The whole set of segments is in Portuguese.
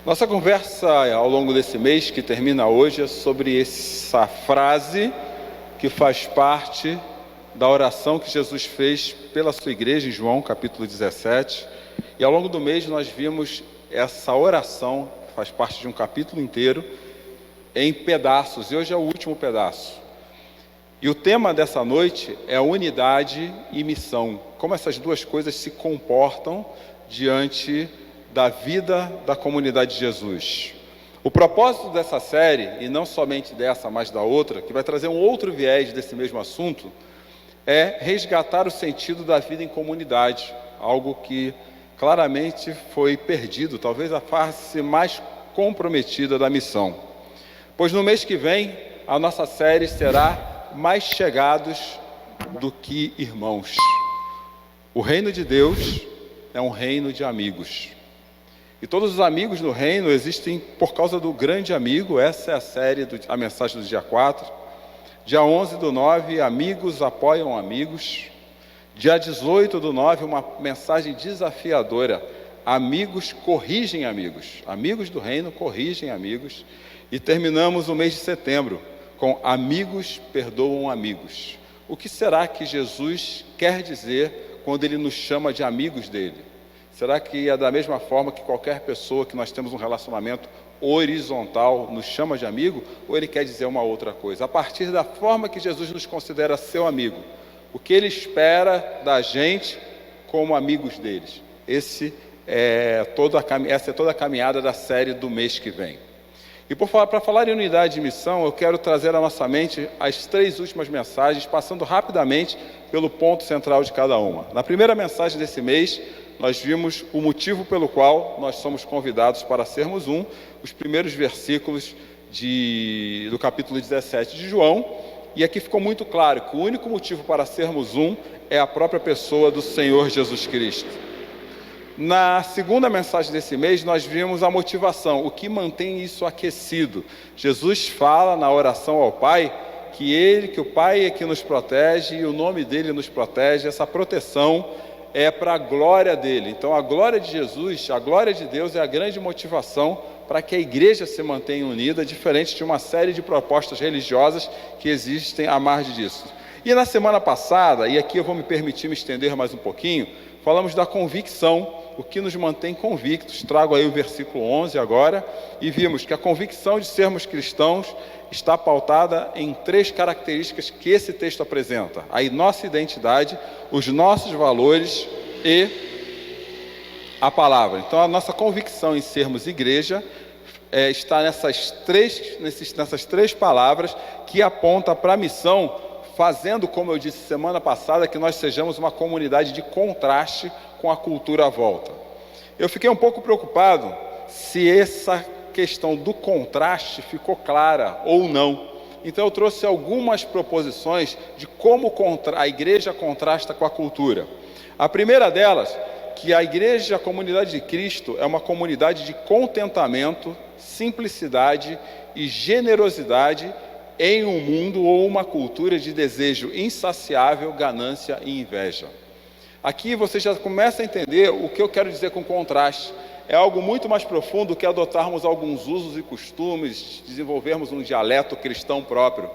Nossa conversa ao longo desse mês, que termina hoje, é sobre essa frase que faz parte da oração que Jesus fez pela sua igreja, em João capítulo 17. E ao longo do mês nós vimos essa oração, que faz parte de um capítulo inteiro, em pedaços, e hoje é o último pedaço. E o tema dessa noite é unidade e missão, como essas duas coisas se comportam diante da vida da comunidade de Jesus. O propósito dessa série, e não somente dessa, mas da outra, que vai trazer um outro viés desse mesmo assunto, é resgatar o sentido da vida em comunidade, algo que claramente foi perdido, talvez a face mais comprometida da missão. Pois no mês que vem, a nossa série será Mais Chegados do que Irmãos. O reino de Deus é um reino de amigos. E todos os amigos no reino existem por causa do grande amigo. Essa é a série, a mensagem do dia 4. Dia 11/9, amigos apoiam amigos. Dia 18/9, uma mensagem desafiadora. Amigos corrigem amigos. Amigos do reino corrigem amigos. E terminamos o mês de setembro com amigos perdoam amigos. O que será que Jesus quer dizer quando Ele nos chama de amigos dele? Será que é da mesma forma que qualquer pessoa que nós temos um relacionamento horizontal nos chama de amigo? Ou Ele quer dizer uma outra coisa? A partir da forma que Jesus nos considera seu amigo, o que Ele espera da gente como amigos deles? Essa é toda a caminhada da série do mês que vem. E para falar em unidade e missão, eu quero trazer à nossa mente as 3 últimas mensagens, passando rapidamente pelo ponto central de cada uma. Na primeira mensagem desse mês, nós vimos o motivo pelo qual nós somos convidados para sermos os primeiros versículos do capítulo 17 de João, e aqui ficou muito claro que o único motivo para sermos é a própria pessoa do Senhor Jesus Cristo. Na segunda mensagem desse mês, nós vimos a motivação, o que mantém isso aquecido. Jesus fala na oração ao Pai que o Pai é que nos protege e o nome dele nos protege. Essa proteção é para a glória dele. Então a glória de Jesus, a glória de Deus é a grande motivação para que a igreja se mantenha unida, diferente de uma série de propostas religiosas que existem à margem disso. E na semana passada, e aqui eu vou me permitir me estender mais um pouquinho, falamos da convicção, o que nos mantém convictos. Trago aí o versículo 11 agora, e vimos que a convicção de sermos cristãos está pautada em 3 características que esse texto apresenta: a nossa identidade, os nossos valores e a palavra. Então a nossa convicção em sermos igreja está nessas três palavras que apontam para a missão, fazendo, como eu disse semana passada, que nós sejamos uma comunidade de contraste com a cultura à volta. Eu fiquei um pouco preocupado se essa questão do contraste ficou clara ou não. Então eu trouxe algumas proposições de como a igreja contrasta com a cultura. A primeira delas, que a igreja, a comunidade de Cristo, é uma comunidade de contentamento, simplicidade e generosidade em um mundo ou uma cultura de desejo insaciável, ganância e inveja. Aqui você já começa a entender o que eu quero dizer com contraste. É algo muito mais profundo que adotarmos alguns usos e costumes, desenvolvermos um dialeto cristão próprio.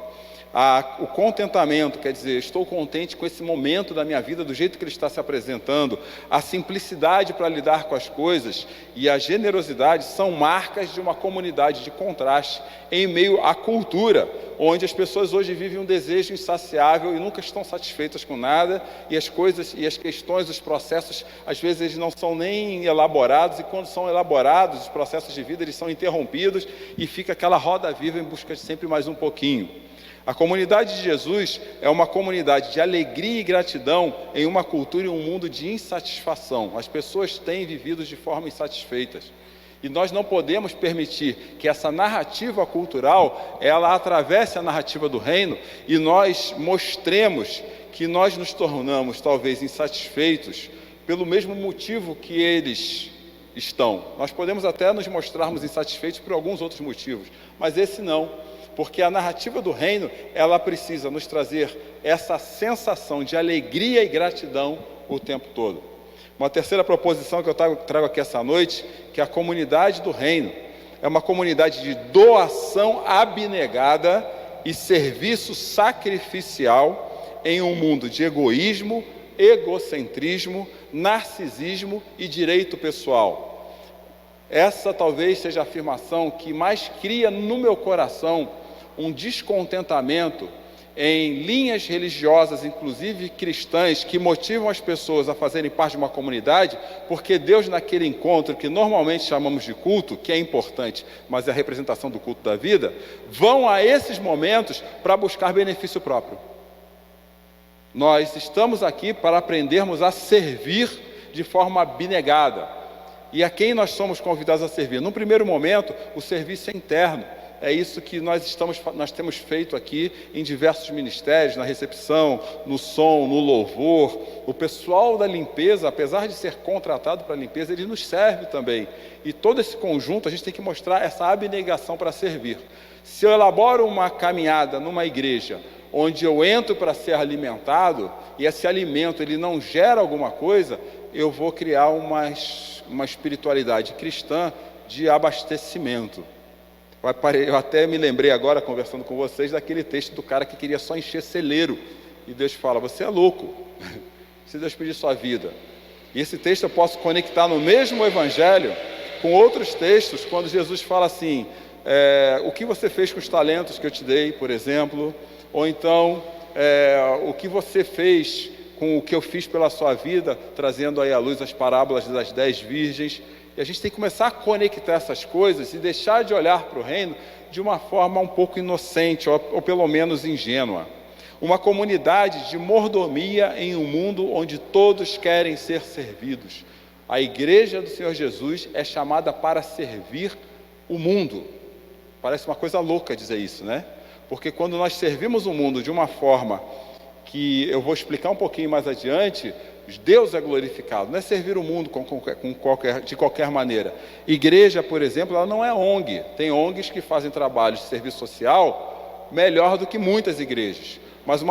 O contentamento, quer dizer, estou contente com esse momento da minha vida, do jeito que ele está se apresentando. A simplicidade para lidar com as coisas e a generosidade são marcas de uma comunidade de contraste em meio à cultura, onde as pessoas hoje vivem um desejo insaciável e nunca estão satisfeitas com nada, e as coisas e as questões, os processos, às vezes eles não são nem elaborados, e quando são elaborados, os processos de vida eles são interrompidos e fica aquela roda viva em busca de sempre mais um pouquinho. A comunidade de Jesus é uma comunidade de alegria e gratidão em uma cultura e um mundo de insatisfação. As pessoas têm vivido de forma insatisfeitas. E nós não podemos permitir que essa narrativa cultural, ela atravesse a narrativa do reino e nós mostremos que nós nos tornamos talvez insatisfeitos pelo mesmo motivo que eles estão. Nós podemos até nos mostrarmos insatisfeitos por alguns outros motivos, mas esse não. Porque a narrativa do reino, ela precisa nos trazer essa sensação de alegria e gratidão o tempo todo. Uma terceira proposição que eu trago aqui essa noite, que é a comunidade do reino. É uma comunidade de doação abnegada e serviço sacrificial em um mundo de egoísmo, egocentrismo, narcisismo e direito pessoal. Essa talvez seja a afirmação que mais cria no meu coração um descontentamento em linhas religiosas, inclusive cristãs, que motivam as pessoas a fazerem parte de uma comunidade, porque Deus, naquele encontro que normalmente chamamos de culto, que é importante, mas é a representação do culto da vida, vão a esses momentos para buscar benefício próprio. Nós estamos aqui para aprendermos a servir de forma abnegada. E a quem nós somos convidados a servir? No primeiro momento, o serviço é interno. É isso que nós temos feito aqui em diversos ministérios, na recepção, no som, no louvor. O pessoal da limpeza, apesar de ser contratado para a limpeza, ele nos serve também. E todo esse conjunto, a gente tem que mostrar essa abnegação para servir. Se eu elaboro uma caminhada numa igreja, onde eu entro para ser alimentado, e esse alimento ele não gera alguma coisa, eu vou criar uma espiritualidade cristã de abastecimento. Eu até me lembrei agora, conversando com vocês, daquele texto do cara que queria só encher celeiro. E Deus fala, você é louco, se Deus pedir sua vida. E esse texto eu posso conectar no mesmo evangelho com outros textos, quando Jesus fala assim, o que você fez com os talentos que eu te dei, por exemplo, ou então, o que você fez com o que eu fiz pela sua vida, trazendo aí à luz as parábolas das 10 virgens. E a gente tem que começar a conectar essas coisas e deixar de olhar para o reino de uma forma um pouco inocente, ou pelo menos ingênua. Uma comunidade de mordomia em um mundo onde todos querem ser servidos. A igreja do Senhor Jesus é chamada para servir o mundo. Parece uma coisa louca dizer isso, né? Porque quando nós servimos o mundo de uma forma que eu vou explicar um pouquinho mais adiante, Deus é glorificado, não é servir o mundo de qualquer maneira. Igreja, por exemplo, ela não é ONG. Tem ONGs que fazem trabalho de serviço social melhor do que muitas igrejas. Mas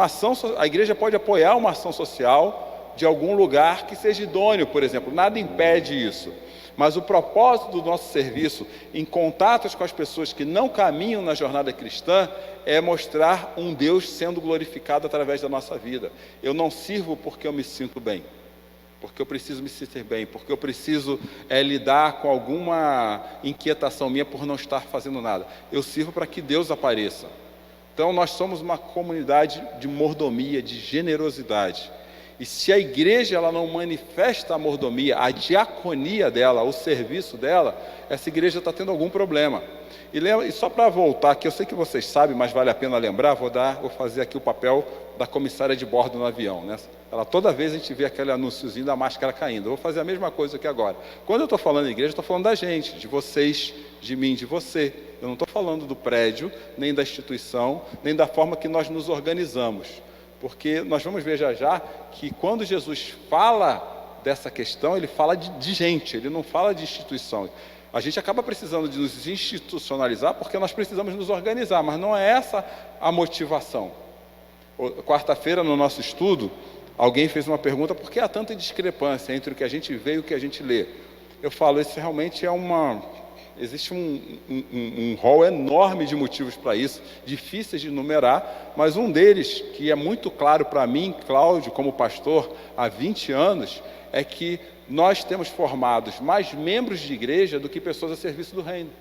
a igreja pode apoiar uma ação social de algum lugar que seja idôneo, por exemplo. Nada impede isso. Mas o propósito do nosso serviço, em contatos com as pessoas que não caminham na jornada cristã, é mostrar um Deus sendo glorificado através da nossa vida. Eu não sirvo porque eu me sinto bem, porque eu preciso me sentir bem, porque eu preciso lidar com alguma inquietação minha por não estar fazendo nada. Eu sirvo para que Deus apareça. Então nós somos uma comunidade de mordomia, de generosidade. E se a igreja ela não manifesta a mordomia, a diaconia dela, o serviço dela, essa igreja está tendo algum problema. E só para voltar aqui, eu sei que vocês sabem, mas vale a pena lembrar, vou fazer aqui o papel da comissária de bordo no avião, né? Toda vez a gente vê aquele anúnciozinho da máscara caindo. Eu vou fazer a mesma coisa aqui agora. Quando eu estou falando de igreja, eu estou falando da gente, de vocês, de mim, de você. Eu não estou falando do prédio, nem da instituição, nem da forma que nós nos organizamos. Porque nós vamos ver já que quando Jesus fala dessa questão, ele fala de gente, ele não fala de instituição. A gente acaba precisando de nos institucionalizar porque nós precisamos nos organizar, mas não é essa a motivação. Quarta-feira, no nosso estudo, alguém fez uma pergunta: por que há tanta discrepância entre o que a gente vê e o que a gente lê? Eu falo, isso realmente existe um rol enorme de motivos para isso, difíceis de enumerar, mas um deles, que é muito claro para mim, Cláudio, como pastor há 20 anos, é que nós temos formados mais membros de igreja do que pessoas a serviço do reino.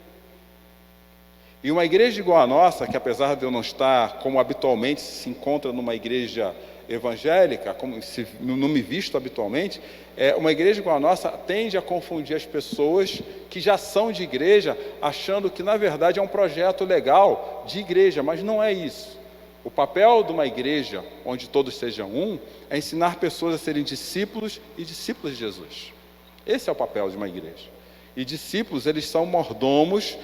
E uma igreja igual a nossa, que apesar de eu não estar como habitualmente se encontra numa igreja evangélica, como se não me visto habitualmente, uma igreja igual a nossa tende a confundir as pessoas que já são de igreja, achando que na verdade é um projeto legal de igreja, mas não é isso. O papel de uma igreja, onde todos sejam um, é ensinar pessoas a serem discípulos e discípulas de Jesus. Esse é o papel de uma igreja. E discípulos, eles são mordomos,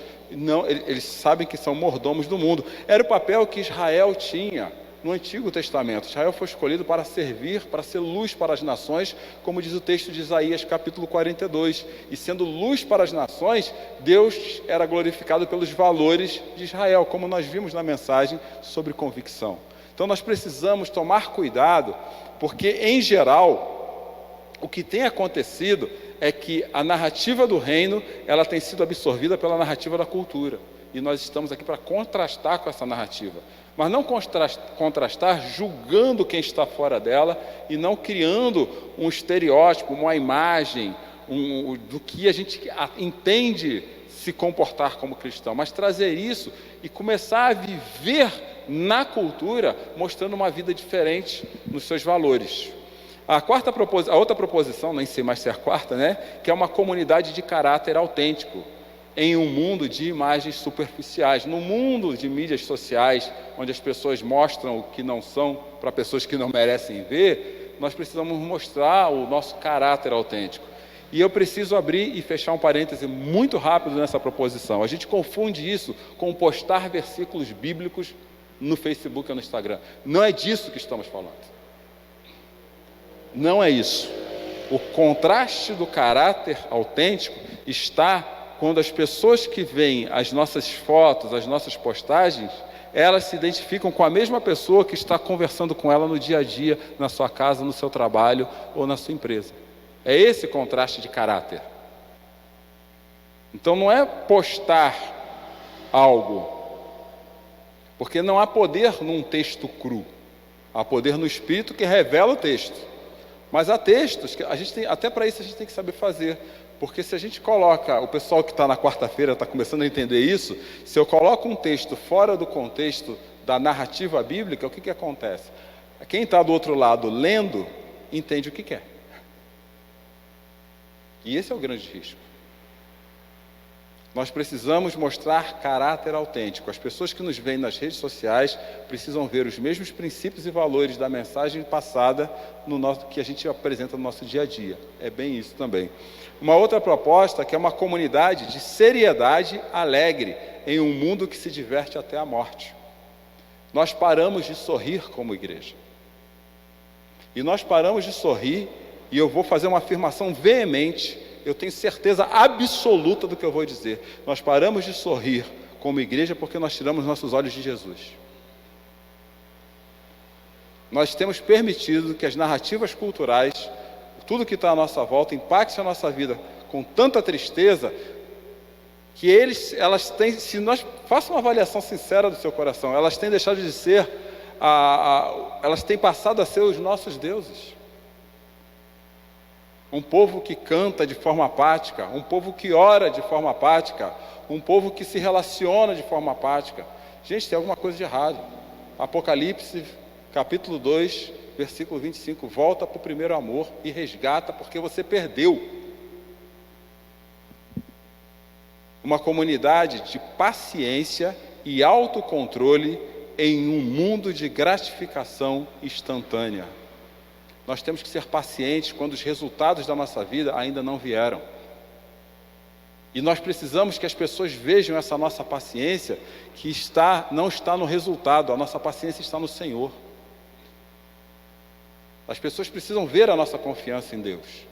eles sabem que são mordomos do mundo. Era o papel que Israel tinha no Antigo Testamento. Israel foi escolhido para servir, para ser luz para as nações, como diz o texto de Isaías, capítulo 42. E sendo luz para as nações, Deus era glorificado pelos valores de Israel, como nós vimos na mensagem sobre convicção. Então nós precisamos tomar cuidado, porque em geral, O que tem acontecido é que a narrativa do reino, ela tem sido absorvida pela narrativa da cultura. E nós estamos aqui para contrastar com essa narrativa. Mas não contrastar julgando quem está fora dela e não criando um estereótipo, uma imagem do que a gente entende se comportar como cristão, mas trazer isso e começar a viver na cultura, mostrando uma vida diferente nos seus valores. A outra proposição, nem sei mais se é a quarta, né? Que é uma comunidade de caráter autêntico, em um mundo de imagens superficiais, no mundo de mídias sociais, onde as pessoas mostram o que não são para pessoas que não merecem ver, nós precisamos mostrar o nosso caráter autêntico. E eu preciso abrir e fechar um parêntese muito rápido nessa proposição. A gente confunde isso com postar versículos bíblicos no Facebook ou no Instagram. Não é disso que estamos falando. Não é isso. O contraste do caráter autêntico está quando as pessoas que veem as nossas fotos, as nossas postagens, elas se identificam com a mesma pessoa que está conversando com ela no dia a dia, na sua casa, no seu trabalho ou na sua empresa. É esse contraste de caráter. Então não é postar algo, porque não há poder num texto cru. Há poder no Espírito que revela o texto. Mas há textos que a gente tem, até para isso a gente tem que saber fazer. Porque se a gente coloca, o pessoal que está na quarta-feira está começando a entender isso, se eu coloco um texto fora do contexto da narrativa bíblica, o que acontece? Quem está do outro lado lendo, entende o que quer. E esse é o grande risco. Nós precisamos mostrar caráter autêntico. As pessoas que nos veem nas redes sociais precisam ver os mesmos princípios e valores da mensagem passada que a gente apresenta no nosso dia a dia. É bem isso também. Uma outra proposta que é uma comunidade de seriedade alegre em um mundo que se diverte até a morte. Nós paramos de sorrir como igreja. E nós paramos de sorrir, e eu vou fazer uma afirmação veemente, eu tenho certeza absoluta do que eu vou dizer. Nós paramos de sorrir como igreja porque nós tiramos nossos olhos de Jesus. Nós temos permitido que as narrativas culturais, tudo que está à nossa volta, impacte a nossa vida com tanta tristeza, que elas têm, se nós faça uma avaliação sincera do seu coração, elas têm deixado de ser, elas têm passado a ser os nossos deuses. Um povo que canta de forma apática, um povo que ora de forma apática, um povo que se relaciona de forma apática. Gente, tem alguma coisa de errado. Apocalipse, capítulo 2, versículo 25, volta para o primeiro amor e resgata porque você perdeu. Uma comunidade de paciência e autocontrole em um mundo de gratificação instantânea. Nós temos que ser pacientes quando os resultados da nossa vida ainda não vieram. E nós precisamos que as pessoas vejam essa nossa paciência, que não está no resultado, a nossa paciência está no Senhor. As pessoas precisam ver a nossa confiança em Deus.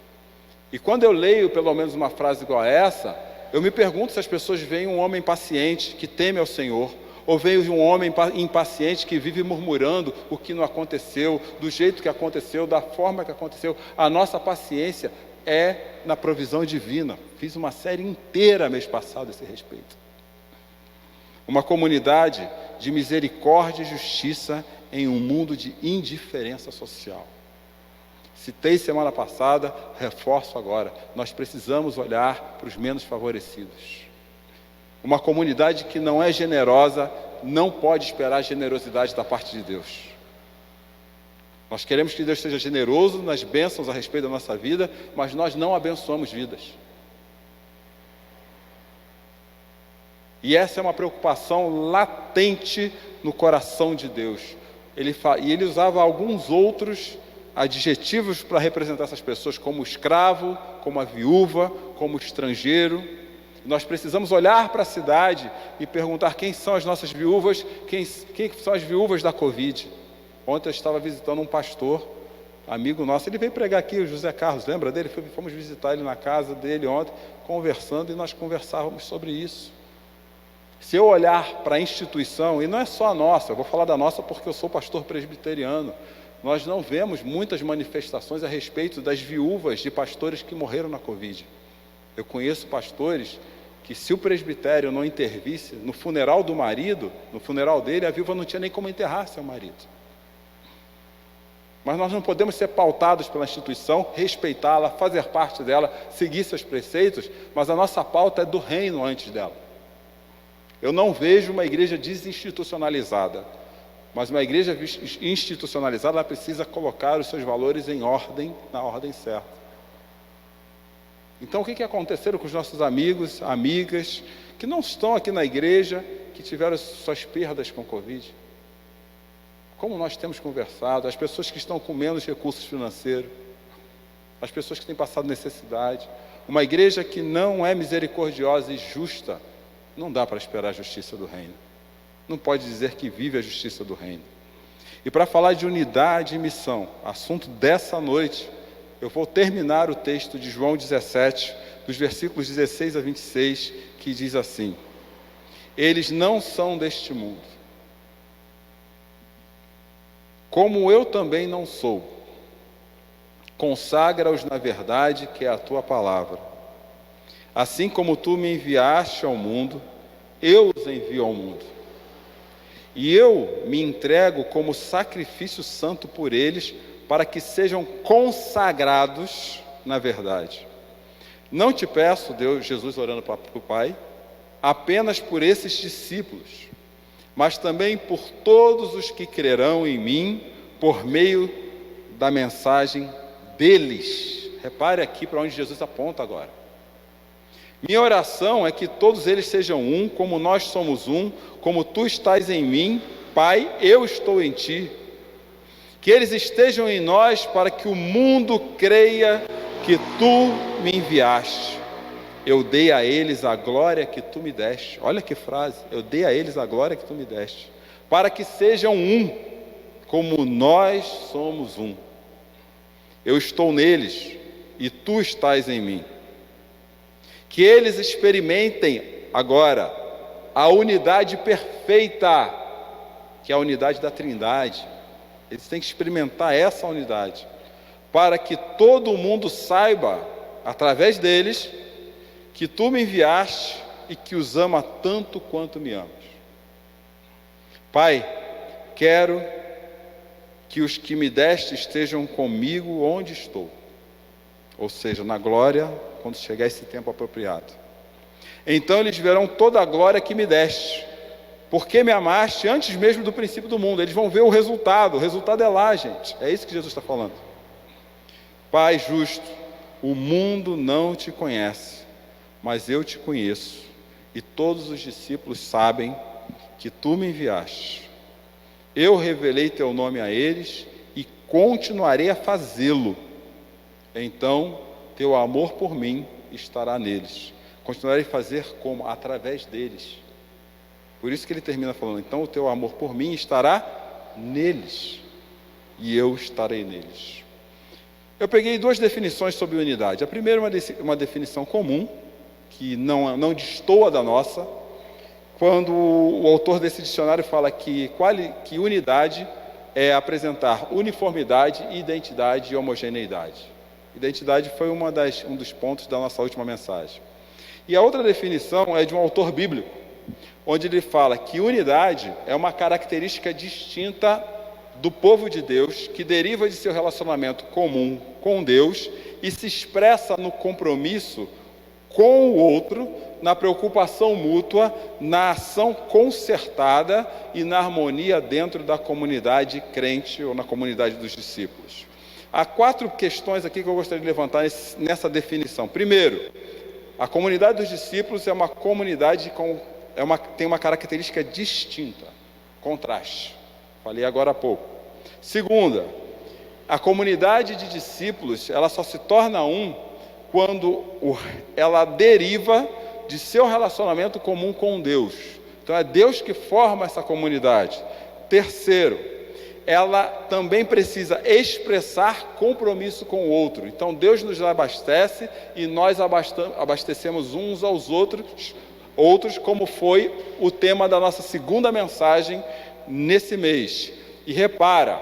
E quando eu leio pelo menos uma frase igual a essa, eu me pergunto se as pessoas veem um homem paciente, que teme ao Senhor, ou veio um homem impaciente que vive murmurando o que não aconteceu, do jeito que aconteceu, da forma que aconteceu. A nossa paciência é na provisão divina. Fiz uma série inteira mês passado a esse respeito. Uma comunidade de misericórdia e justiça em um mundo de indiferença social. Citei semana passada, reforço agora. Nós precisamos olhar para os menos favorecidos. Uma comunidade que não é generosa não pode esperar generosidade da parte de Deus. Nós queremos que Deus seja generoso nas bênçãos a respeito da nossa vida, mas nós não abençoamos vidas. E essa é uma preocupação latente no coração de Deus. Ele usava alguns outros adjetivos para representar essas pessoas, como escravo, como a viúva, como estrangeiro. Nós precisamos olhar para a cidade e perguntar quem são as nossas viúvas, quem são as viúvas da Covid. Ontem eu estava visitando um pastor, amigo nosso, ele veio pregar aqui, o José Carlos, lembra dele? Fomos visitar ele na casa dele ontem, conversando, e nós conversávamos sobre isso. Se eu olhar para a instituição, e não é só a nossa, eu vou falar da nossa porque eu sou pastor presbiteriano, nós não vemos muitas manifestações a respeito das viúvas de pastores que morreram na Covid. Eu conheço pastores que, se o presbitério não intervisse no funeral do marido, no funeral dele, a viúva não tinha nem como enterrar seu marido. Mas nós não podemos ser pautados pela instituição, respeitá-la, fazer parte dela, seguir seus preceitos, mas a nossa pauta é do reino antes dela. Eu não vejo uma igreja desinstitucionalizada, mas uma igreja institucionalizada, ela precisa colocar os seus valores em ordem, na ordem certa. Então, o que aconteceu com os nossos amigos, amigas, que não estão aqui na igreja, que tiveram suas perdas com Covid? Como nós temos conversado, as pessoas que estão com menos recursos financeiros, as pessoas que têm passado necessidade, uma igreja que não é misericordiosa e justa, não dá para esperar a justiça do reino. Não pode dizer que vive a justiça do reino. E para falar de unidade e missão, assunto dessa noite, eu vou terminar o texto de João 17, dos versículos 16 a 26, que diz assim: eles não são deste mundo, como eu também não sou. Consagra-os na verdade, que é a tua palavra. Assim como tu me enviaste ao mundo, eu os envio ao mundo. E eu me entrego como sacrifício santo por eles, para que sejam consagrados na verdade. Não te peço, Deus, Jesus orando para o Pai, apenas por esses discípulos, mas também por todos os que crerão em mim, por meio da mensagem deles. Repare aqui para onde Jesus aponta agora. Minha oração é que todos eles sejam um, como nós somos um, como tu estás em mim, Pai, eu estou em ti. Que eles estejam em nós, para que o mundo creia que tu me enviaste. Eu dei a eles a glória que tu me deste. Olha que frase, eu dei a eles a glória que tu me deste, para que sejam um, como nós somos um. Eu estou neles, e tu estás em mim. Que eles experimentem agora a unidade perfeita, que é a unidade da Trindade. Eles têm que experimentar essa unidade, para que todo mundo saiba, através deles, que tu me enviaste e que os ama tanto quanto me amas. Pai, quero que os que me deste estejam comigo onde estou, ou seja, na glória, quando chegar esse tempo apropriado. Então eles verão toda a glória que me deste, porque me amaste antes mesmo do princípio do mundo. Eles vão ver o resultado é lá, gente. É isso que Jesus está falando. Pai justo, o mundo não te conhece, mas eu te conheço, e todos os discípulos sabem que tu me enviaste. Eu revelei teu nome a eles e continuarei a fazê-lo. Então teu amor por mim estará neles. Continuarei a fazer como? Através deles. Por isso que ele termina falando, então o teu amor por mim estará neles, e eu estarei neles. Eu peguei duas definições sobre unidade. A primeira é uma definição comum, que não destoa da nossa, quando o autor desse dicionário fala que unidade é apresentar uniformidade, identidade e homogeneidade. Identidade foi um dos pontos da nossa última mensagem. E a outra definição é de um autor bíblico, onde ele fala que unidade é uma característica distinta do povo de Deus, que deriva de seu relacionamento comum com Deus e se expressa no compromisso com o outro, na preocupação mútua, na ação concertada e na harmonia dentro da comunidade crente ou na comunidade dos discípulos. Há 4 questões aqui que eu gostaria de levantar nessa definição. Primeiro, a comunidade dos discípulos é uma comunidade tem uma característica distinta, contraste. Falei agora há pouco. Segunda, a comunidade de discípulos, ela só se torna quando ela deriva de seu relacionamento comum com Deus. Então é Deus que forma essa comunidade. Terceiro, ela também precisa expressar compromisso com o outro. Então Deus nos abastece e nós abastecemos uns aos outros, como foi o tema da nossa segunda mensagem nesse mês. E repara,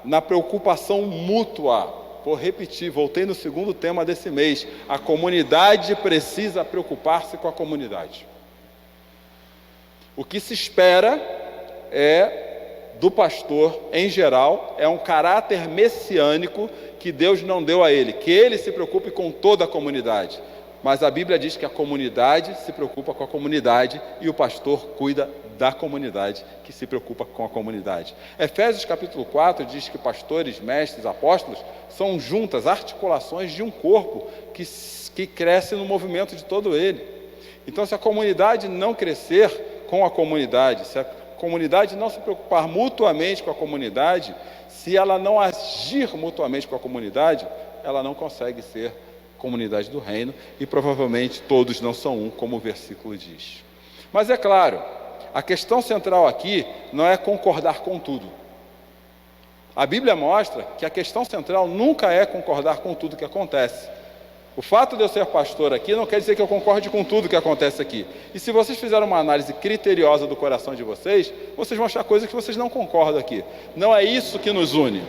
na preocupação mútua. Vou repetir, voltei no segundo tema desse mês. A comunidade precisa preocupar-se com a comunidade. O que se espera do pastor, em geral, é um caráter messiânico que Deus não deu a ele, que ele se preocupe com toda a comunidade. Mas a Bíblia diz que a comunidade se preocupa com a comunidade e o pastor cuida da comunidade que se preocupa com a comunidade. Efésios capítulo 4 diz que pastores, mestres, apóstolos são juntas, articulações de um corpo que cresce no movimento de todo ele. Então, se a comunidade não crescer com a comunidade, se a comunidade não se preocupar mutuamente com a comunidade, se ela não agir mutuamente com a comunidade, ela não consegue ser comunidade do reino, e provavelmente todos não são um, como o versículo diz. Mas é claro, a questão central aqui não é concordar com tudo. A Bíblia mostra que a questão central nunca é concordar com tudo que acontece. O fato de eu ser pastor aqui não quer dizer que eu concorde com tudo que acontece aqui. E se vocês fizerem uma análise criteriosa do coração de vocês, vocês vão achar coisas que vocês não concordam aqui. Não é isso que nos une.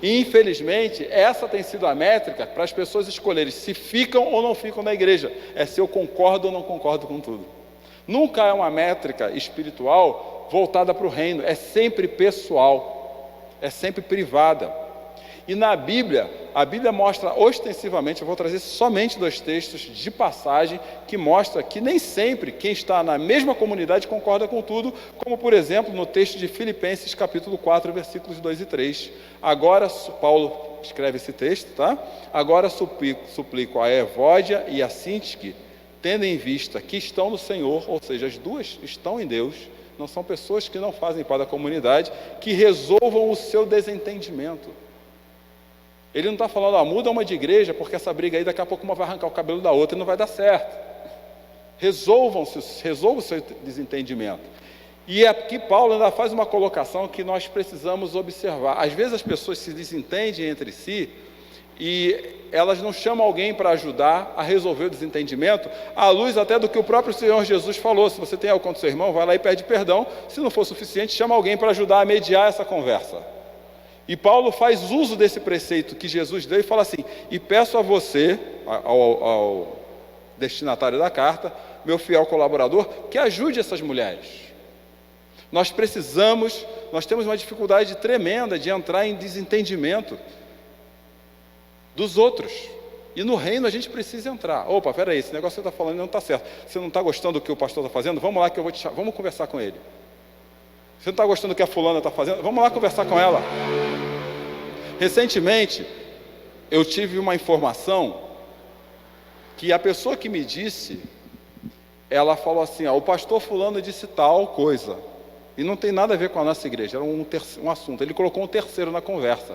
E, infelizmente, essa tem sido a métrica para as pessoas escolherem se ficam ou não ficam na igreja. É se eu concordo ou não concordo com tudo. Nunca é uma métrica espiritual voltada para o reino. É sempre pessoal. É sempre privada. E na Bíblia, a Bíblia mostra ostensivamente, eu vou trazer somente 2 textos de passagem, que mostra que nem sempre quem está na mesma comunidade concorda com tudo, como por exemplo no texto de Filipenses capítulo 4, versículos 2 e 3. Agora, Paulo escreve esse texto, tá? Agora suplico a Evódia e a Sintique, tendo em vista que estão no Senhor, ou seja, as duas estão em Deus, não são pessoas que não fazem parte da comunidade, que resolvam o seu desentendimento. Ele não está falando, muda uma de igreja, porque essa briga aí daqui a pouco uma vai arrancar o cabelo da outra e não vai dar certo. Resolva o seu desentendimento. E aqui Paulo ainda faz uma colocação que nós precisamos observar. Às vezes as pessoas se desentendem entre si e elas não chamam alguém para ajudar a resolver o desentendimento, à luz até do que o próprio Senhor Jesus falou. Se você tem algo contra o seu irmão, vai lá e pede perdão. Se não for suficiente, chama alguém para ajudar a mediar essa conversa. E Paulo faz uso desse preceito que Jesus deu e fala assim: e peço a você, ao destinatário da carta, meu fiel colaborador, que ajude essas mulheres. Nós temos uma dificuldade tremenda de entrar em desentendimento dos outros. E no reino a gente precisa entrar. Opa, peraí, esse negócio que você está falando não está certo. Você não está gostando do que o pastor está fazendo? Vamos lá que eu vou te chamar. Vamos conversar com ele. Você não está gostando do que a fulana está fazendo? Vamos lá conversar com ela. Recentemente, eu tive uma informação que a pessoa que me disse, ela falou assim, o pastor fulano disse tal coisa, e não tem nada a ver com a nossa igreja, era um assunto, ele colocou um terceiro na conversa.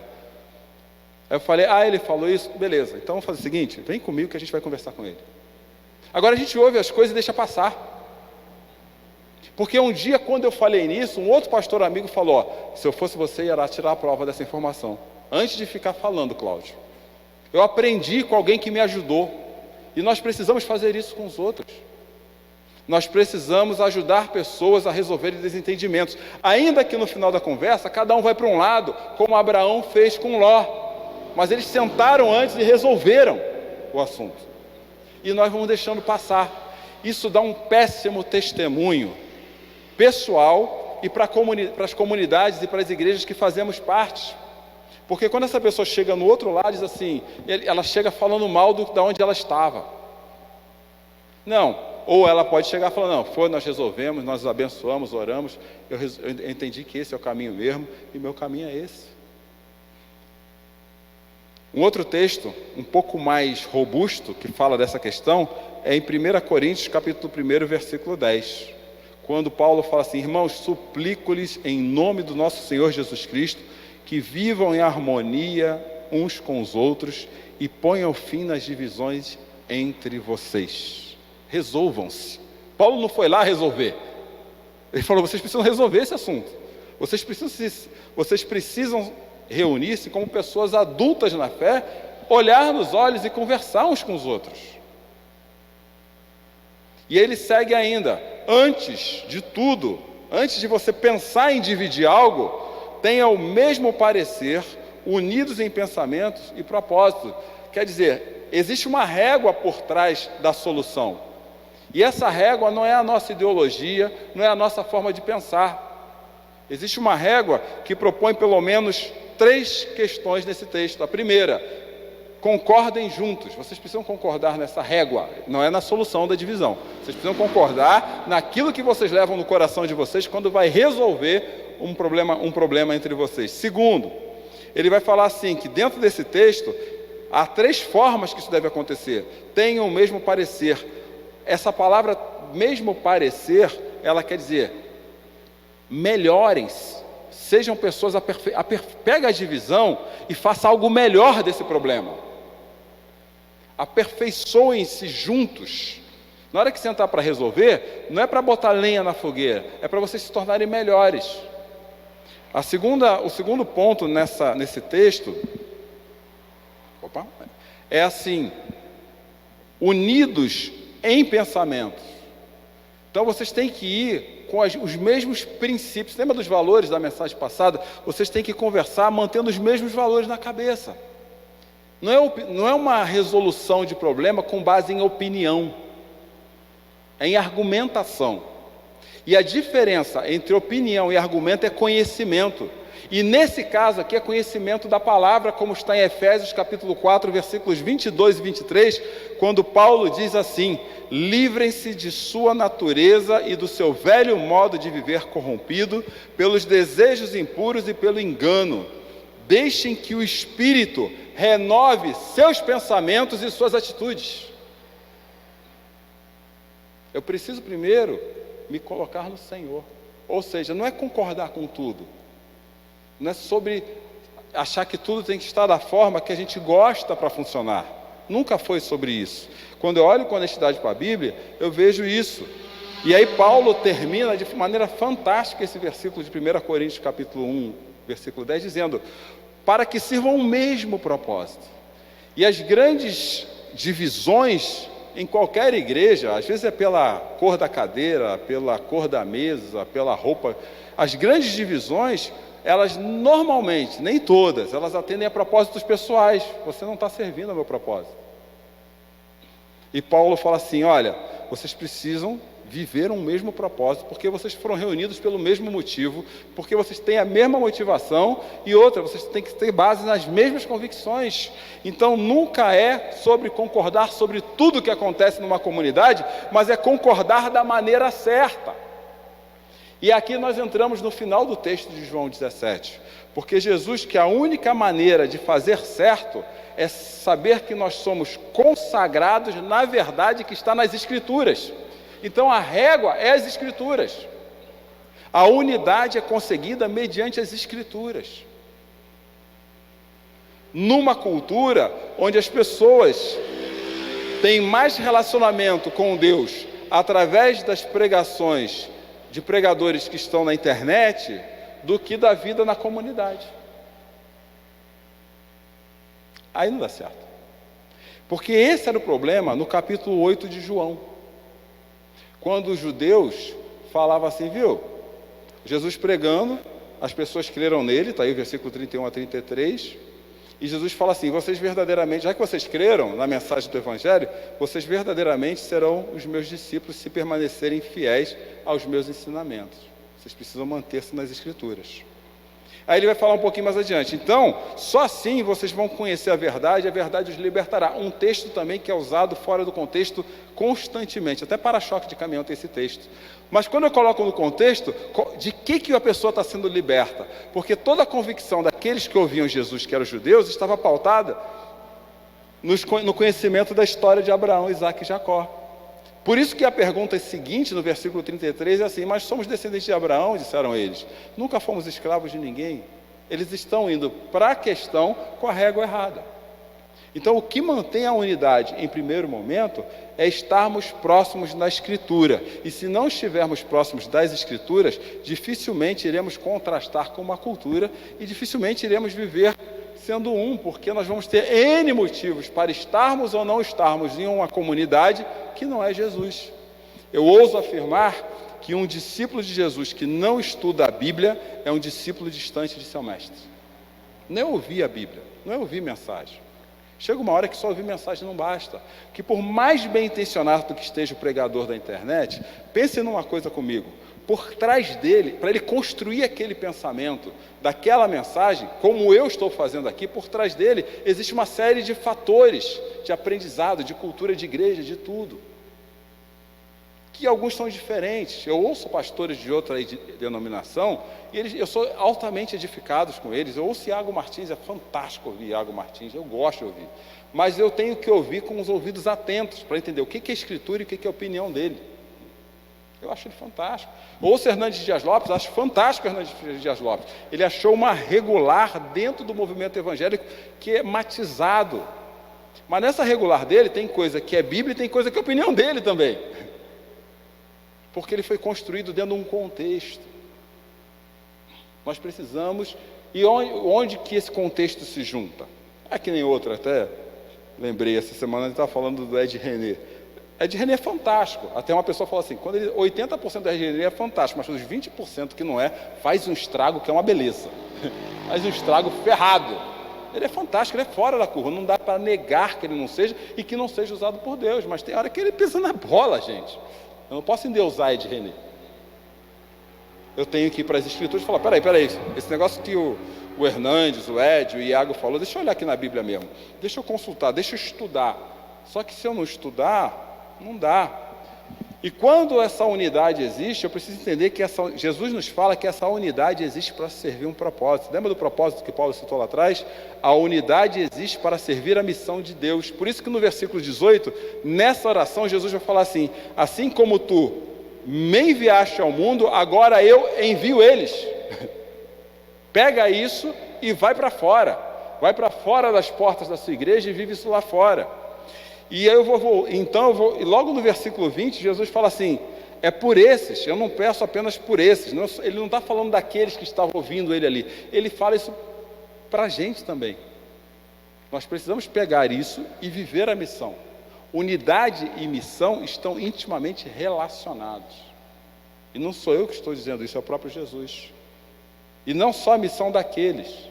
Aí eu falei, ele falou isso, beleza, então vamos fazer o seguinte, vem comigo que a gente vai conversar com ele. Agora a gente ouve as coisas e deixa passar. Porque um dia, quando eu falei nisso, um outro pastor amigo falou, se eu fosse você, ia tirar a prova dessa informação. Antes de ficar falando, Cláudio. Eu aprendi com alguém que me ajudou. E nós precisamos fazer isso com os outros. Nós precisamos ajudar pessoas a resolverem desentendimentos. Ainda que no final da conversa, cada um vai para um lado, como Abraão fez com Ló. Mas eles sentaram antes e resolveram o assunto. E nós vamos deixando passar. Isso dá um péssimo testemunho pessoal e para as comunidades e para as igrejas que fazemos parte. Porque quando essa pessoa chega no outro lado, diz assim, ela chega falando mal da onde ela estava. Não, ou ela pode chegar falando, nós resolvemos, nós abençoamos, oramos, eu entendi que esse é o caminho mesmo, e meu caminho é esse. Um outro texto, um pouco mais robusto, que fala dessa questão, é em 1 Coríntios, capítulo 1, versículo 10. Quando Paulo fala assim, irmãos, suplico-lhes em nome do nosso Senhor Jesus Cristo, que vivam em harmonia uns com os outros e ponham fim nas divisões entre vocês. Resolvam-se. Paulo não foi lá resolver. Ele falou, vocês precisam resolver esse assunto. Vocês precisam reunir-se como pessoas adultas na fé, olhar nos olhos e conversar uns com os outros. E ele segue ainda, antes de tudo, antes de você pensar em dividir algo, tenham o mesmo parecer, unidos em pensamentos e propósitos. Quer dizer, existe uma régua por trás da solução. E essa régua não é a nossa ideologia, não é a nossa forma de pensar. Existe uma régua que propõe pelo menos 3 questões nesse texto. A primeira, concordem juntos. Vocês precisam concordar nessa régua, não é na solução da divisão. Vocês precisam concordar naquilo que vocês levam no coração de vocês quando vai resolver um problema entre vocês. Segundo, ele vai falar assim, que dentro desse texto, há 3 formas que isso deve acontecer. Tenham o mesmo parecer. Essa palavra, mesmo parecer, ela quer dizer, melhorem-se, sejam pessoas, pega a divisão e faça algo melhor desse problema. Aperfeiçoem-se juntos. Na hora que sentar para resolver, não é para botar lenha na fogueira, é para vocês se tornarem melhores. O segundo ponto nesse texto, é assim, unidos em pensamentos. Então vocês têm que ir com os mesmos princípios. Lembra dos valores da mensagem passada? Vocês têm que conversar mantendo os mesmos valores na cabeça. Não é uma resolução de problema com base em opinião, é em argumentação. E a diferença entre opinião e argumento é conhecimento. E nesse caso aqui é conhecimento da palavra, como está em Efésios capítulo 4, versículos 22 e 23, quando Paulo diz assim: livrem-se de sua natureza e do seu velho modo de viver corrompido, pelos desejos impuros e pelo engano. Deixem que o Espírito renove seus pensamentos e suas atitudes. Eu preciso primeiro me colocar no Senhor. Ou seja, não é concordar com tudo. Não é sobre achar que tudo tem que estar da forma que a gente gosta para funcionar. Nunca foi sobre isso. Quando eu olho com honestidade para a Bíblia, eu vejo isso. E aí Paulo termina de maneira fantástica esse versículo de 1 Coríntios capítulo 1, versículo 10, dizendo: para que sirvam o mesmo propósito. E as grandes divisões em qualquer igreja, às vezes é pela cor da cadeira, pela cor da mesa, pela roupa, as grandes divisões, elas normalmente, nem todas, elas atendem a propósitos pessoais. Você não está servindo ao meu propósito. E Paulo fala assim: olha, vocês precisam viver um mesmo propósito, porque vocês foram reunidos pelo mesmo motivo, porque vocês têm a mesma motivação, e outra, vocês têm que ter base nas mesmas convicções. Então nunca é sobre concordar sobre tudo que acontece numa comunidade, mas é concordar da maneira certa. E aqui nós entramos no final do texto de João 17, porque Jesus, que a única maneira de fazer certo é saber que nós somos consagrados na verdade que está nas Escrituras. Então a régua é as Escrituras. A unidade é conseguida mediante as Escrituras. Numa cultura onde as pessoas têm mais relacionamento com Deus através das pregações de pregadores que estão na internet do que da vida na comunidade. Aí não dá certo. Porque esse era o problema no capítulo 8 de João. Quando os judeus falavam assim, viu? Jesus pregando, as pessoas creram nele, está aí o versículo 31 a 33, e Jesus fala assim: vocês verdadeiramente, já que vocês creram na mensagem do Evangelho, vocês verdadeiramente serão os meus discípulos se permanecerem fiéis aos meus ensinamentos. Vocês precisam manter-se nas Escrituras. Aí ele vai falar um pouquinho mais adiante. Então, só assim vocês vão conhecer a verdade os libertará. Um texto também que é usado fora do contexto constantemente. Até para-choque de caminhão tem esse texto. Mas quando eu coloco no contexto, de que a pessoa está sendo liberta? Porque toda a convicção daqueles que ouviam Jesus, que eram judeus, estava pautada no conhecimento da história de Abraão, Isaque e Jacó. Por isso que a pergunta seguinte, no versículo 33, é assim: mas somos descendentes de Abraão, disseram eles. Nunca fomos escravos de ninguém. Eles estão indo para a questão com a régua errada. Então, o que mantém a unidade em primeiro momento é estarmos próximos da Escritura. E se não estivermos próximos das Escrituras, dificilmente iremos contrastar com uma cultura e dificilmente iremos viver sendo um, porque nós vamos ter N motivos para estarmos ou não estarmos em uma comunidade que não é Jesus. Eu ouso afirmar que um discípulo de Jesus que não estuda a Bíblia é um discípulo distante de seu mestre. Não é ouvir a Bíblia, não é ouvir mensagem. Chega uma hora que só ouvir mensagem não basta. Que por mais bem intencionado que esteja o pregador da internet, pense numa coisa comigo. Por trás dele, para ele construir aquele pensamento, daquela mensagem, como eu estou fazendo aqui, por trás dele existe uma série de fatores de aprendizado, de cultura de igreja, de tudo. Que alguns são diferentes. Eu ouço pastores de outra denominação e eu sou altamente edificado com eles. Eu ouço Iago Martins, é fantástico ouvir Iago Martins, eu gosto de ouvir. Mas eu tenho que ouvir com os ouvidos atentos, para entender o que é escritura e o que é a opinião dele. Eu acho ele fantástico. Ouço Hernandes Dias Lopes, acho fantástico Hernandes Dias Lopes. Ele achou uma regular dentro do movimento evangélico que é matizado. Mas nessa regular dele tem coisa que é Bíblia e tem coisa que é opinião dele também. Porque ele foi construído dentro de um contexto. Nós precisamos, e onde que esse contexto se junta? É que nem outro, até lembrei, essa semana a gente estava falando do Ed René. Ed René é fantástico, até uma pessoa fala assim, 80% do Ed René é fantástico, mas os 20% que não é, faz um estrago que é uma beleza, faz um estrago ferrado. Ele é fantástico, ele é fora da curva, não dá para negar que ele não seja, e que não seja usado por Deus, mas tem hora que ele pisa na bola, gente. Eu não posso endeusar Ed René. Eu tenho que ir para as escrituras e falar, peraí, esse negócio que o Hernandes, o Ed, o Iago falou, deixa eu olhar aqui na Bíblia mesmo, deixa eu consultar, deixa eu estudar. Só que se eu não estudar, não dá. E quando essa unidade existe, eu preciso entender que Jesus nos fala que essa unidade existe para servir um propósito. Lembra do propósito que Paulo citou lá atrás? A unidade existe para servir a missão de Deus. Por isso que no versículo 18, nessa oração, Jesus vai falar assim, assim como tu me enviaste ao mundo, agora eu envio eles. Pega isso e vai para fora. Vai para fora das portas da sua igreja e vive isso lá fora. E aí e logo no versículo 20, Jesus fala assim, é por esses, eu não peço apenas por esses, ele não está falando daqueles que estavam ouvindo ele ali, ele fala isso para a gente também. Nós precisamos pegar isso e viver a missão. Unidade e missão estão intimamente relacionados. E não sou eu que estou dizendo isso, é o próprio Jesus. E não só a missão daqueles,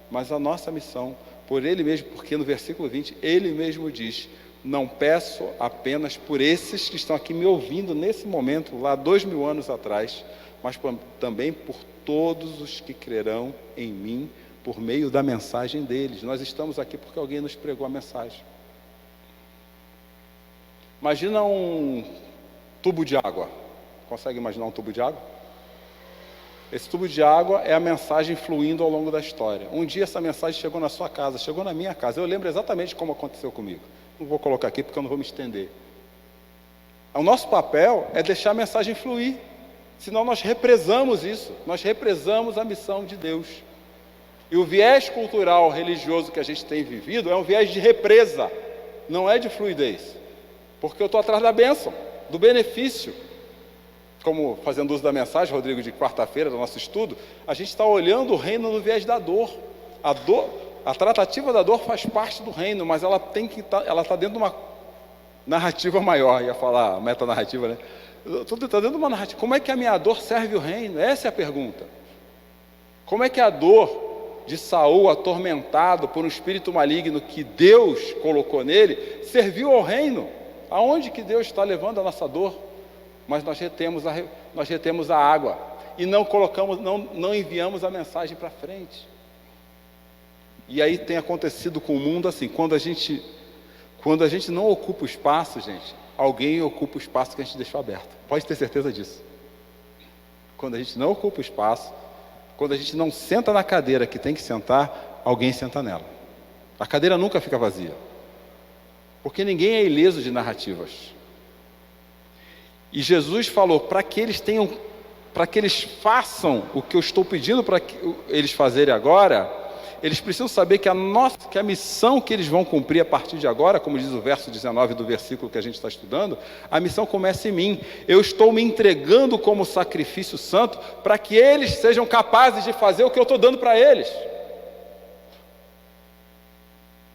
mas a nossa missão, por ele mesmo, porque no versículo 20, ele mesmo diz, não peço apenas por esses que estão aqui me ouvindo nesse momento, lá 2000 anos atrás, mas também por todos os que crerão em mim, por meio da mensagem deles. Nós estamos aqui porque alguém nos pregou a mensagem. Imagina um tubo de água. Consegue imaginar um tubo de água? Esse tubo de água é a mensagem fluindo ao longo da história. Um dia essa mensagem chegou na sua casa, chegou na minha casa. Eu lembro exatamente como aconteceu comigo. Não vou colocar aqui porque eu não vou me estender. O nosso papel é deixar a mensagem fluir. Senão nós represamos isso. Nós represamos a missão de Deus. E o viés cultural religioso que a gente tem vivido é um viés de represa. Não é de fluidez. Porque eu estou atrás da bênção, do benefício. Como fazendo uso da mensagem, Rodrigo, de quarta-feira, do nosso estudo, a gente está olhando o reino no viés da dor. A tratativa da dor faz parte do reino, mas ela está dentro de uma narrativa maior, ia falar metanarrativa, né? Está dentro de uma narrativa. Como é que a minha dor serve o reino? Essa é a pergunta. Como é que a dor de Saul, atormentado por um espírito maligno que Deus colocou nele, serviu ao reino? Aonde que Deus está levando a nossa dor? Mas nós retemos a água e não enviamos a mensagem para frente. E aí tem acontecido com o mundo assim, quando a gente não ocupa o espaço, gente, alguém ocupa o espaço que a gente deixou aberto. Pode ter certeza disso. Quando a gente não ocupa o espaço, quando a gente não senta na cadeira que tem que sentar, alguém senta nela. A cadeira nunca fica vazia. Porque ninguém é ileso de narrativas. E Jesus falou para que eles façam o que eu estou pedindo para eles fazerem agora, eles precisam saber que a missão que eles vão cumprir a partir de agora, como diz o verso 19 do versículo que a gente está estudando, a missão começa em mim. Eu estou me entregando como sacrifício santo para que eles sejam capazes de fazer o que eu estou dando para eles.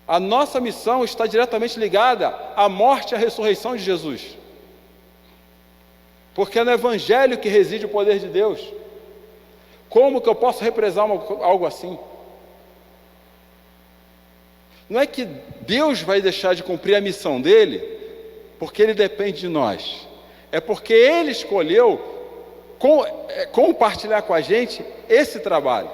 A nossa missão está diretamente ligada à morte e à ressurreição de Jesus. Porque é no Evangelho que reside o poder de Deus. Como que eu posso represar algo assim? Não é que Deus vai deixar de cumprir a missão dele, porque ele depende de nós. É porque ele escolheu compartilhar com a gente esse trabalho.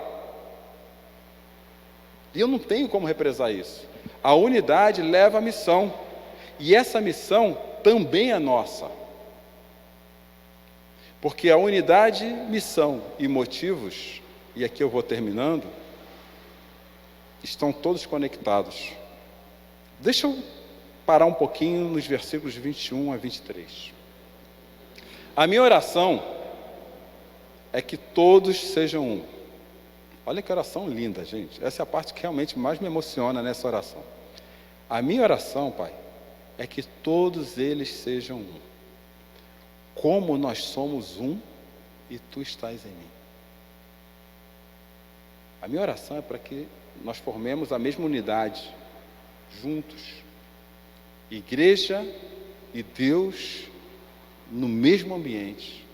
E eu não tenho como represar isso. A unidade leva a missão. E essa missão também é nossa. Porque a unidade, missão e motivos, e aqui eu vou terminando, estão todos conectados. Deixa eu parar um pouquinho nos versículos 21 a 23. A minha oração é que todos sejam um. Olha que oração linda, gente. Essa é a parte que realmente mais me emociona nessa oração. A minha oração, Pai, é que todos eles sejam um. Como nós somos um e Tu estás em mim. A minha oração é para que nós formemos a mesma unidade, juntos. Igreja e Deus no mesmo ambiente.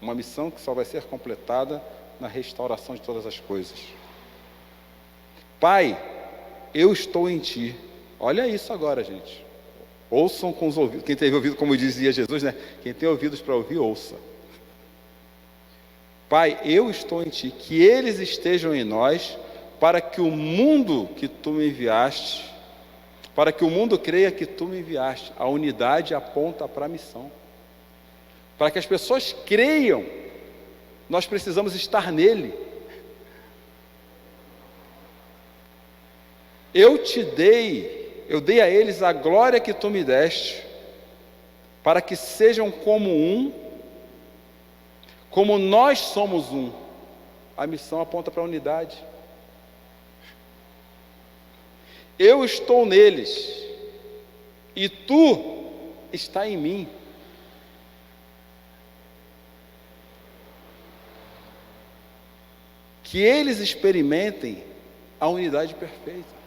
Uma missão que só vai ser completada na restauração de todas as coisas. Pai, eu estou em Ti. Olha isso agora, gente. Ouçam com os ouvidos. Quem teve ouvido, como dizia Jesus, né? Quem tem ouvidos para ouvir, ouça. Pai, eu estou em Ti, que eles estejam em nós, para que o mundo que Tu me enviaste, para que o mundo creia que Tu me enviaste. A unidade aponta para a missão. Para que as pessoas creiam, nós precisamos estar nele. Eu dei a eles a glória que Tu me deste, para que sejam como um, como nós somos um. A missão aponta para a unidade. Eu estou neles, e Tu está em mim. Que eles experimentem a unidade perfeita.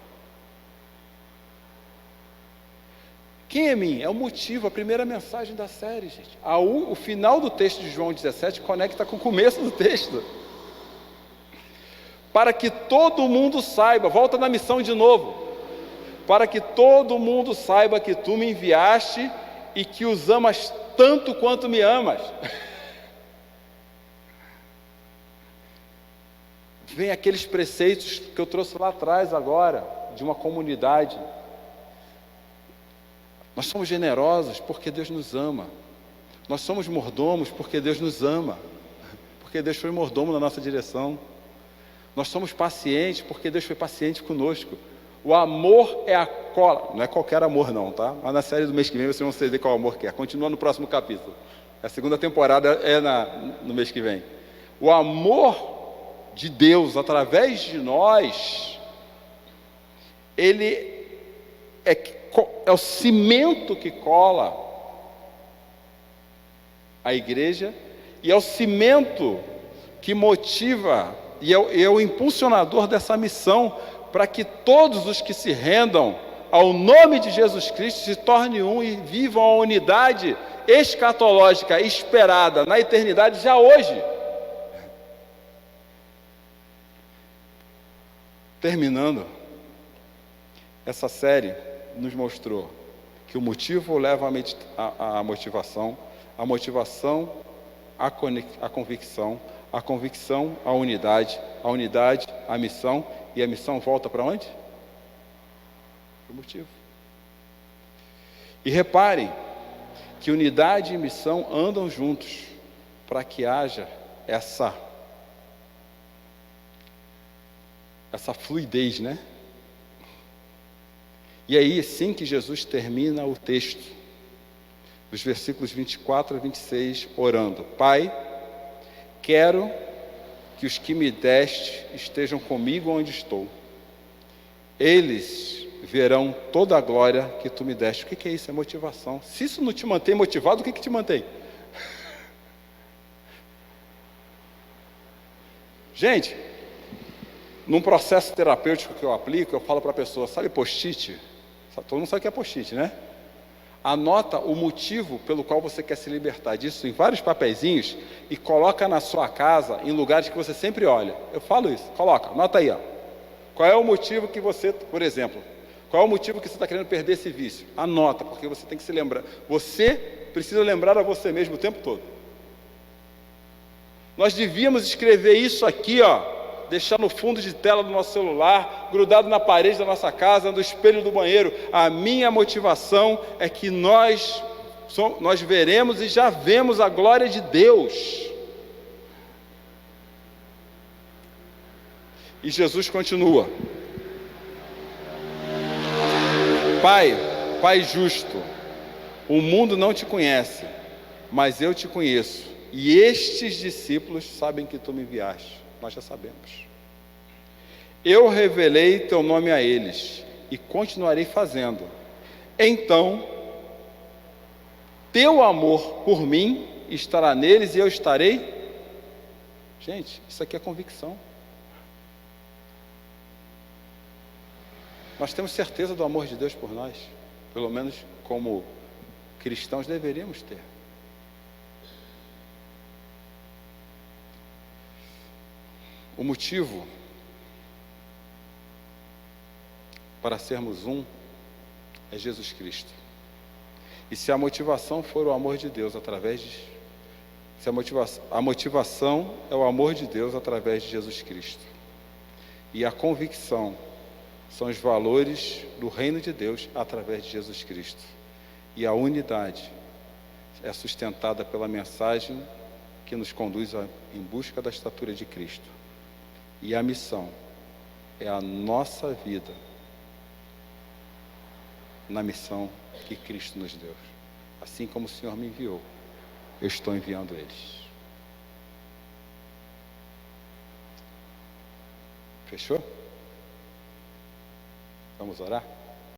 Quem é mim? É o motivo, a primeira mensagem da série, gente. O final do texto de João 17 conecta com o começo do texto. Para que todo mundo saiba, volta na missão de novo. Para que todo mundo saiba que Tu me enviaste e que os amas tanto quanto me amas. Vem aqueles preceitos que eu trouxe lá atrás agora, de uma comunidade. Nós somos generosos porque Deus nos ama. Nós somos mordomos porque Deus nos ama. Porque Deus foi mordomo na nossa direção. Nós somos pacientes porque Deus foi paciente conosco. O amor é a cola. Não é qualquer amor não, tá? Mas na série do mês que vem vocês vão saber qual amor que é. Continua no próximo capítulo. A segunda temporada é no mês que vem. O amor de Deus através de nós, ele é o cimento que cola a igreja, e é o cimento que motiva e é o impulsionador dessa missão, para que todos os que se rendam ao nome de Jesus Cristo se tornem um e vivam a unidade escatológica esperada na eternidade já hoje. Terminando, essa série nos mostrou que o motivo leva à motivação, a motivação à convicção, a convicção à unidade, a unidade à missão, e a missão volta para onde? Para o motivo. E reparem que unidade e missão andam juntos, para que haja essa fluidez, né? E aí, assim que Jesus termina o texto, dos versículos 24 a 26, orando: Pai, quero que os que me deste estejam comigo onde estou. Eles verão toda a glória que Tu me deste. O que é isso? É motivação. Se isso não te mantém motivado, o que te mantém? Gente, num processo terapêutico que eu aplico, eu falo para a pessoa: sabe post-it? Todo mundo sabe o que é post-it, né? Anota o motivo pelo qual você quer se libertar disso em vários papeizinhos e coloca na sua casa, em lugares que você sempre olha. Eu falo isso, coloca, anota aí, ó. Qual é o motivo que você, por exemplo, qual é o motivo que você está querendo perder esse vício? Anota, porque você tem que se lembrar. Você precisa lembrar a você mesmo o tempo todo. Nós devíamos escrever isso aqui, ó, deixar no fundo de tela do nosso celular, grudado na parede da nossa casa, no espelho do banheiro. A minha motivação é que nós veremos e já vemos a glória de Deus. E Jesus continua. Pai justo, o mundo não te conhece, mas eu te conheço. E estes discípulos sabem que tu me enviaste. Nós já sabemos. Eu revelei teu nome a eles e continuarei fazendo. Então, teu amor por mim estará neles e eu estarei. Gente, isso aqui é convicção. Nós temos certeza do amor de Deus por nós, pelo menos como cristãos deveríamos ter. O motivo para sermos um é Jesus Cristo. E se a motivação for o amor de Deus através de... a motivação é o amor de Deus através de Jesus Cristo. E a convicção são os valores do reino de Deus através de Jesus Cristo. E a unidade é sustentada pela mensagem que nos conduz em busca da estatura de Cristo. E a missão é a nossa vida na missão que Cristo nos deu. Assim como o Senhor me enviou, eu estou enviando eles. Fechou? Vamos orar?